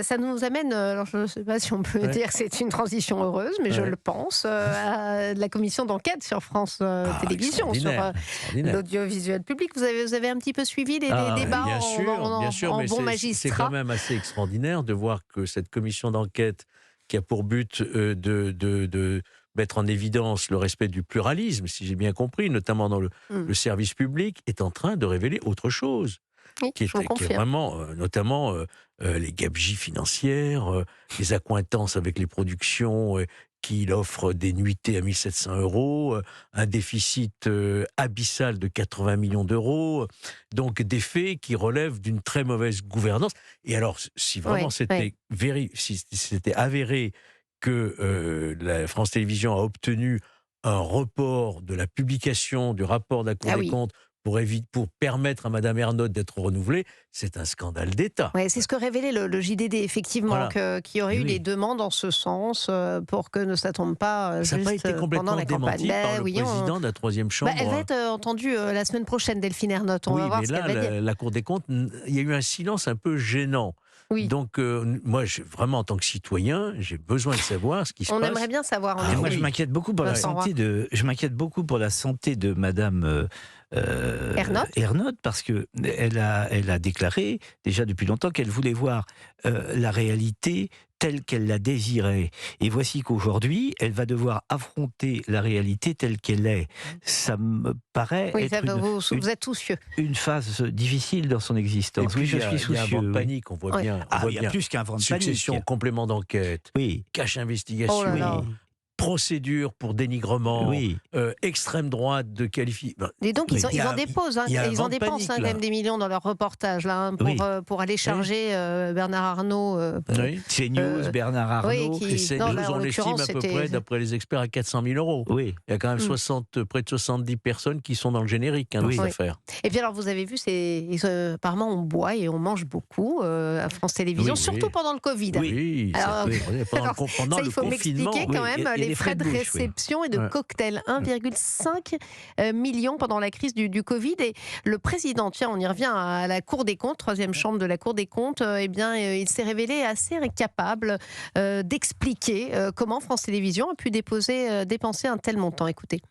Ça nous amène, alors je ne sais pas si on peut Ouais. dire que c'est une transition heureuse, mais je Ouais. le pense, à la commission d'enquête sur France Télévisions, sur Extraordinaire, extraordinaire. l'audiovisuel public. Vous avez un petit peu suivi les Ah, débats bien sûr, en mais bon c'est quand magistrat? même assez extraordinaire de voir que cette commission d'enquête qui a pour but de mettre en évidence le respect du pluralisme, si j'ai bien compris, notamment dans Mmh. le service public, est en train de révéler autre chose. Oui, je vous Qui est confirme. vraiment, notamment, les gabegies financières, les accointances avec les productions, qu'il offre des nuitées à 1 700 €, un déficit, abyssal de 80 millions d'euros, donc des faits qui relèvent d'une très mauvaise gouvernance. Et alors, si vraiment Oui, oui. si c'était avéré que, la France Télévisions a obtenu un report de la publication du rapport de la Cour Ah des oui. comptes pour permettre à madame Ernotte d'être renouvelée, c'est un scandale d'État. Ouais, c'est ce que révélait le JDD, effectivement, Voilà. qu'il y aurait Et eu des oui. demandes en ce sens, pour que ça tombe pas Ça n'a pas juste été pendant complètement la campagne. démenti par Ben le oui, président de la 3e elle va chambre. être entendue la semaine prochaine, Delphine Ernotte. On va Oui, voir mais ce qu'elle là, va dire. la Cour des comptes, il y a eu un silence un peu gênant. Oui, Donc, moi, vraiment, en tant que citoyen, j'ai besoin de savoir ce qui se on passe. aimerait bien savoir, en Ah Et moi, effet. je oui. m'inquiète beaucoup pour la Vincent Roy. santé je m'inquiète beaucoup pour la santé de Madame Ernotte. Ernotte, parce que elle a déclaré déjà depuis longtemps qu'elle voulait voir la réalité telle qu'elle la désirait. Et voici qu'aujourd'hui, elle va devoir affronter la réalité telle qu'elle est. Ça me paraît Oui, être vous êtes soucieux. une phase difficile dans son Et existence. puis, Oui, je il y a suis il y a un soucieux. vent de Oui. panique, on voit Ouais. bien. On Ah, voit il y a bien. plus qu'un vent de Succession, panique. complément d'enquête, Oui, cache Oh là investigation, là. oui, procédure pour dénigrement, oui. extrême droite de qualifier. Et donc, Oui. ils en déposent, hein, Il y a un ils en vent de dépensent panique, quand là. même des millions dans leur reportage, là, hein, Oui. pour aller Oui. charger Bernard Arnault. Oui. CNews, Bernard Oui, Arnault. Et non, CNews, là, en on l'estime l'occurrence, à peu c'était. près, d'après les experts, à 400 000 €. Oui, Il y a quand même près de 70 personnes qui sont dans le générique, dans Oui. cette Oui. affaire. Et puis alors, vous avez vu, apparemment, on boit et on mange beaucoup à France Télévisions, Oui, surtout oui. pendant le Covid. Oui. Oui, c'est Alors, extraordinaire. Pendant alors, pendant ça, le il faut confinement. m'expliquer quand oui, même il y a les des frais de bouche, oui. réception et de Ouais. cocktails. 1,5 million pendant la crise du Covid. Et le président, tiens, on y revient à la Cour des comptes, 3e chambre de la Cour des comptes, eh bien, il s'est révélé assez incapable d'expliquer comment France Télévisions a pu dépenser un tel montant. Écoutez.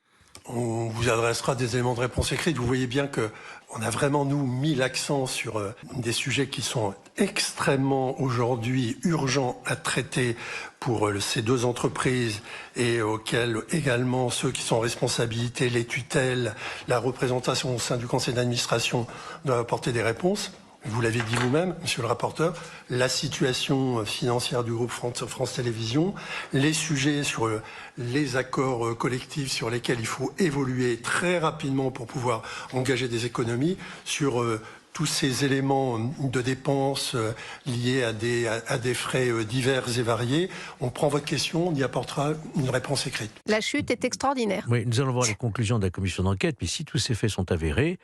On vous adressera des éléments de réponse écrite. Vous voyez bien que on a vraiment, nous, mis l'accent sur des sujets qui sont extrêmement, aujourd'hui, urgents à traiter pour ces deux entreprises et auxquels également ceux qui sont en responsabilité, les tutelles, la représentation au sein du conseil d'administration doivent apporter des réponses. Vous l'avez dit vous-même, monsieur le rapporteur, la situation financière du groupe France Télévisions, les sujets sur les accords collectifs sur lesquels il faut évoluer très rapidement pour pouvoir engager des économies, sur tous ces éléments de dépenses liés à des frais divers et variés. On prend votre question, on y apportera une réponse écrite. La chute est extraordinaire. Oui, nous allons voir les conclusions de la commission d'enquête, mais si tous ces faits sont avérés,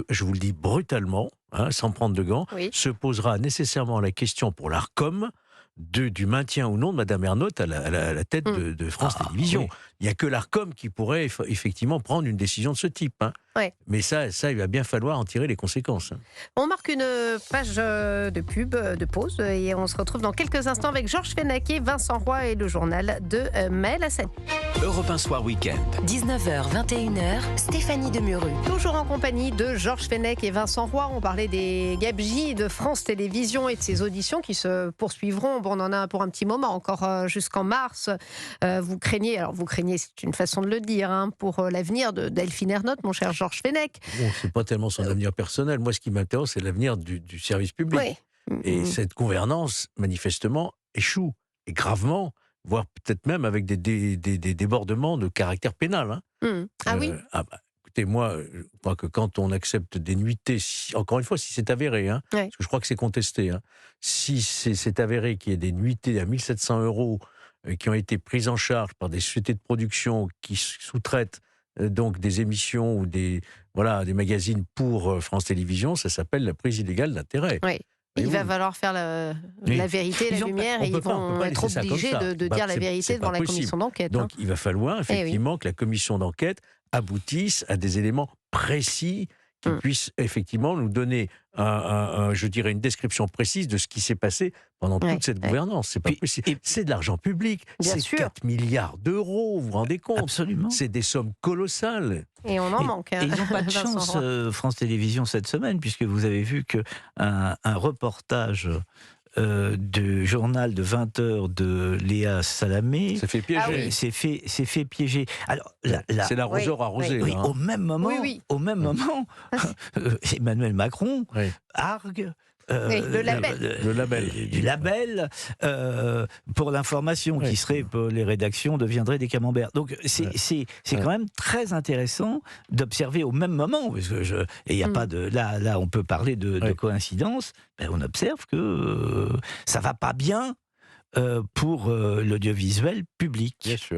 je vous le dis brutalement, sans prendre de gants, Oui. se posera nécessairement la question pour l'ARCOM du maintien ou non de Mme Ernotte à la tête de France Télévisions. oui. Il n'y a que l'ARCOM qui pourrait effectivement prendre une décision de ce type. Ouais. Mais ça, il va bien falloir en tirer les conséquences. On marque une page de pub, de pause, et on se retrouve dans quelques instants avec Georges Fenech et Vincent Roy et le journal de Maël Hassani. Europe 1 Soir Week-end. 19h, 21h, Stéphanie Demuru. Toujours en compagnie de Georges Fenech et Vincent Roy. On parlait des gabegies de France Télévisions et de ses auditions qui se poursuivront. Bon, on en a pour un petit moment, encore jusqu'en mars. Vous craignez, c'est une façon de le dire, pour l'avenir de Delphine Ernotte, mon cher Georges Fenech. Bon, c'est pas tellement son avenir personnel. Moi, ce qui m'intéresse, c'est l'avenir du service public. Oui. Et cette gouvernance, manifestement, échoue. Et gravement, voire peut-être même avec des débordements de caractère pénal. Ah oui. Écoutez, moi, je crois que quand on accepte des nuitées, encore une fois, si c'est avéré, parce que je crois que c'est contesté, si c'est avéré qu'il y ait des nuitées à 1 700 € qui ont été prises en charge par des sociétés de production qui sous-traitent donc des émissions ou des magazines pour France Télévisions, ça s'appelle la prise illégale d'intérêt. Oui. Il va falloir faire la vérité, la lumière, et ils vont être obligés de dire la vérité devant la commission d'enquête. Donc il va falloir effectivement que la commission d'enquête aboutisse à des éléments précis qui puisse effectivement nous donner, je dirais, une description précise de ce qui s'est passé pendant toute cette gouvernance. C'est pas possible. C'est de l'argent public. C'est 4 milliards d'euros, vous vous rendez compte? Absolument. C'est des sommes colossales. Et on en manque. Et ils n'ont pas de chance, France Télévisions, cette semaine, puisque vous avez vu qu'un reportage du journal de 20 heures de Léa Salamé s'est fait piéger. s'est fait piéger. Alors, c'est l'arroseur arrosé. Oui, là, hein. au même moment, Emmanuel Macron argue le label. Du label pour l'information qui serait pour les rédactions deviendrait des camemberts. Donc c'est quand même très intéressant d'observer au même moment, parce que et il y a pas de là on peut parler de coïncidence. Ben, on observe que ça va pas bien pour l'audiovisuel public. Bien sûr.